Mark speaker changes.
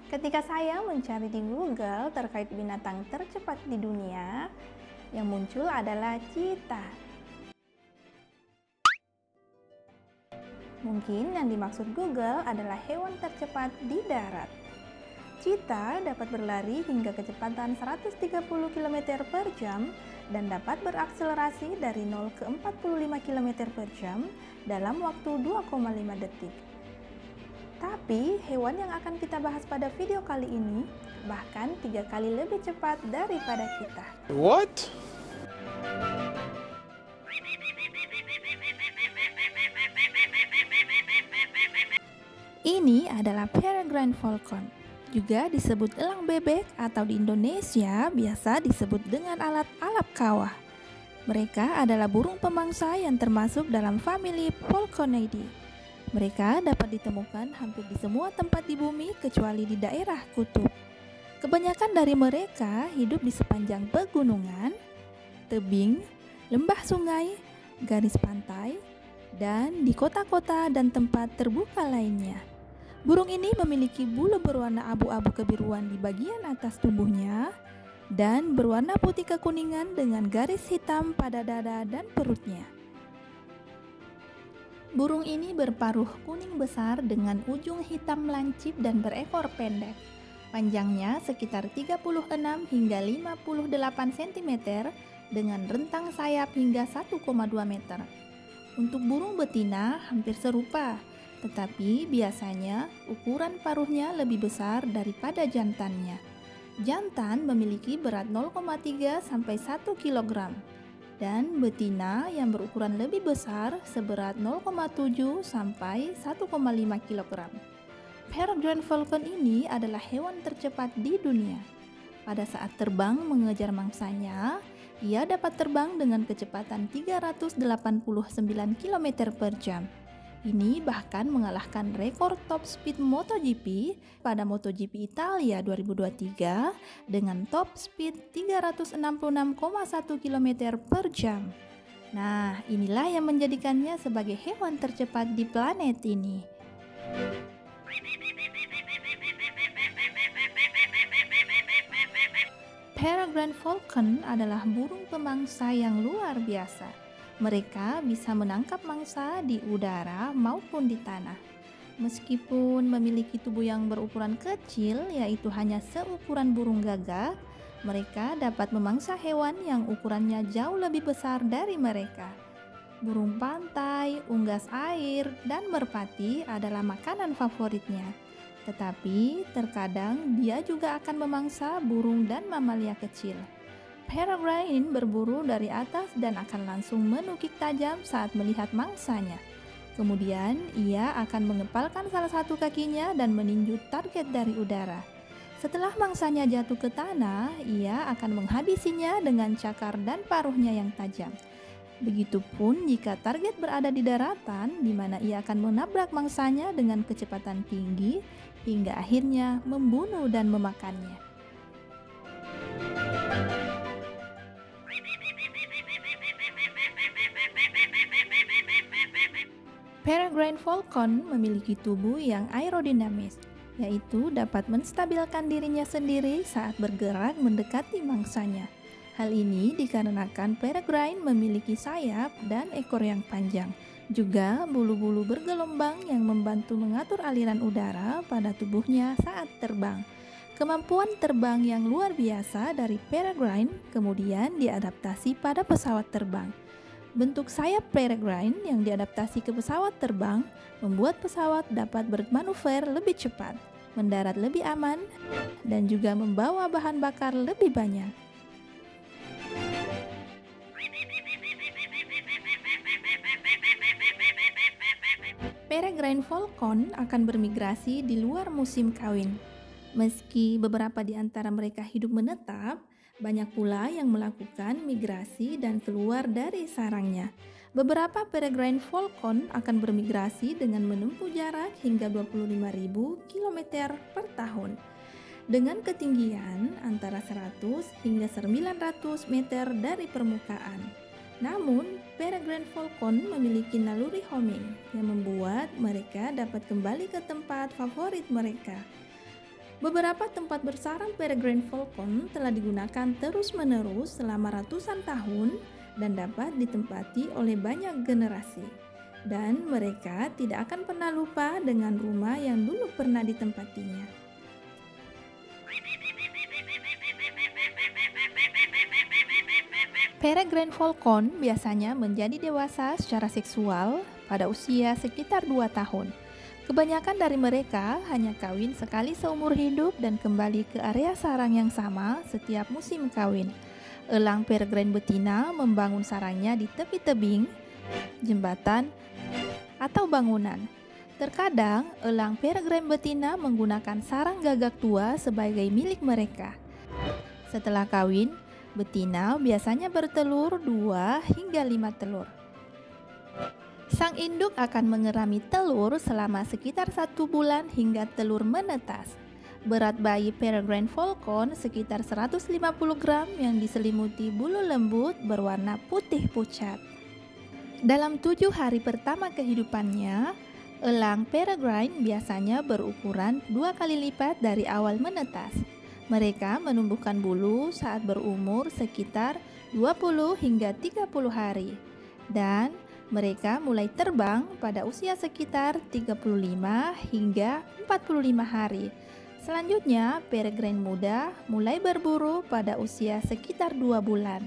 Speaker 1: Ketika saya mencari di Google terkait binatang tercepat di dunia, yang muncul adalah cheetah. Mungkin yang dimaksud Google adalah hewan tercepat di darat. Cheetah dapat berlari hingga kecepatan 130 km per jam dan dapat berakselerasi dari 0 ke 45 km per jam dalam waktu 2,5 detik. Tapi, hewan yang akan kita bahas pada video kali ini bahkan 3 kali lebih cepat daripada kita.
Speaker 2: What?
Speaker 1: Ini adalah peregrine falcon, juga disebut elang bebek atau di Indonesia biasa disebut dengan alat alap kawah. Mereka adalah burung pemangsa yang termasuk dalam famili Falconidae. Mereka dapat ditemukan hampir di semua tempat di bumi kecuali di daerah kutub. Kebanyakan dari mereka hidup di sepanjang pegunungan, tebing, lembah sungai, garis pantai, dan di kota-kota dan tempat terbuka lainnya. Burung ini memiliki bulu berwarna abu-abu kebiruan di bagian atas tubuhnya dan berwarna putih kekuningan dengan garis hitam pada dada dan perutnya. Burung ini berparuh kuning besar dengan ujung hitam lancip dan berekor pendek. Panjangnya sekitar 36 hingga 58 cm dengan rentang sayap hingga 1,2 meter. Untuk burung betina hampir serupa, tetapi biasanya ukuran paruhnya lebih besar daripada jantannya. Jantan memiliki berat 0,3 sampai 1 kg. Dan betina yang berukuran lebih besar seberat 0,7 sampai 1,5 kg. Peregrine falcon ini adalah hewan tercepat di dunia. Pada saat terbang mengejar mangsanya, ia dapat terbang dengan kecepatan 389 km per jam. Ini bahkan mengalahkan rekor top speed MotoGP pada MotoGP Italia 2023 dengan top speed 366,1 km per jam. Nah, inilah yang menjadikannya sebagai hewan tercepat di planet ini. Peregrine falcon adalah burung pemangsa yang luar biasa. Mereka bisa menangkap mangsa di udara maupun di tanah. Meskipun memiliki tubuh yang berukuran kecil, yaitu hanya seukuran burung gagak, mereka dapat memangsa hewan yang ukurannya jauh lebih besar dari mereka. Burung pantai, unggas air, dan merpati adalah makanan favoritnya. Tetapi terkadang dia juga akan memangsa burung dan mamalia kecil. Peregrine berburu dari atas dan akan langsung menukik tajam saat melihat mangsanya. Kemudian ia akan mengepalkan salah satu kakinya dan meninju target dari udara. Setelah mangsanya jatuh ke tanah, ia akan menghabisinya dengan cakar dan paruhnya yang tajam. Begitupun jika target berada di daratan, di mana ia akan menabrak mangsanya dengan kecepatan tinggi hingga akhirnya membunuh dan memakannya. Peregrine falcon memiliki tubuh yang aerodinamis, yaitu dapat menstabilkan dirinya sendiri saat bergerak mendekati mangsanya. Hal ini dikarenakan peregrine memiliki sayap dan ekor yang panjang, juga bulu-bulu bergelombang yang membantu mengatur aliran udara pada tubuhnya saat terbang. Kemampuan terbang yang luar biasa dari peregrine kemudian diadaptasi pada pesawat terbang. Bentuk sayap peregrine yang diadaptasi ke pesawat terbang membuat pesawat dapat bermanuver lebih cepat, mendarat lebih aman, dan juga membawa bahan bakar lebih banyak. Peregrine falcon akan bermigrasi di luar musim kawin. Meski beberapa di antara mereka hidup menetap, banyak pula yang melakukan migrasi dan keluar dari sarangnya. Beberapa peregrine falcon akan bermigrasi dengan menempuh jarak hingga 25.000 km per tahun. Dengan ketinggian antara 100 hingga 900 meter dari permukaan. Namun, peregrine falcon memiliki naluri homing yang membuat mereka dapat kembali ke tempat favorit mereka. Beberapa tempat bersarang peregrine falcon telah digunakan terus-menerus selama ratusan tahun dan dapat ditempati oleh banyak generasi. Dan mereka tidak akan pernah lupa dengan rumah yang dulu pernah ditempatinya. Peregrine falcon biasanya menjadi dewasa secara seksual pada usia sekitar 2 tahun. Kebanyakan dari mereka hanya kawin sekali seumur hidup dan kembali ke area sarang yang sama setiap musim kawin. Elang peregrine betina membangun sarangnya di tepi tebing, jembatan, atau bangunan. Terkadang, elang peregrine betina menggunakan sarang gagak tua sebagai milik mereka. Setelah kawin, betina biasanya bertelur 2 hingga 5 telur. Sang induk akan mengerami telur selama sekitar 1 bulan hingga telur menetas. Berat bayi peregrine falcon sekitar 150 gram yang diselimuti bulu lembut berwarna putih pucat. Dalam 7 hari pertama kehidupannya, elang peregrine biasanya berukuran 2 kali lipat dari awal menetas. Mereka menumbuhkan bulu saat berumur sekitar 20 hingga 30 hari. Dan mereka mulai terbang pada usia sekitar 35 hingga 45 hari. Selanjutnya, peregrine muda mulai berburu pada usia sekitar 2 bulan.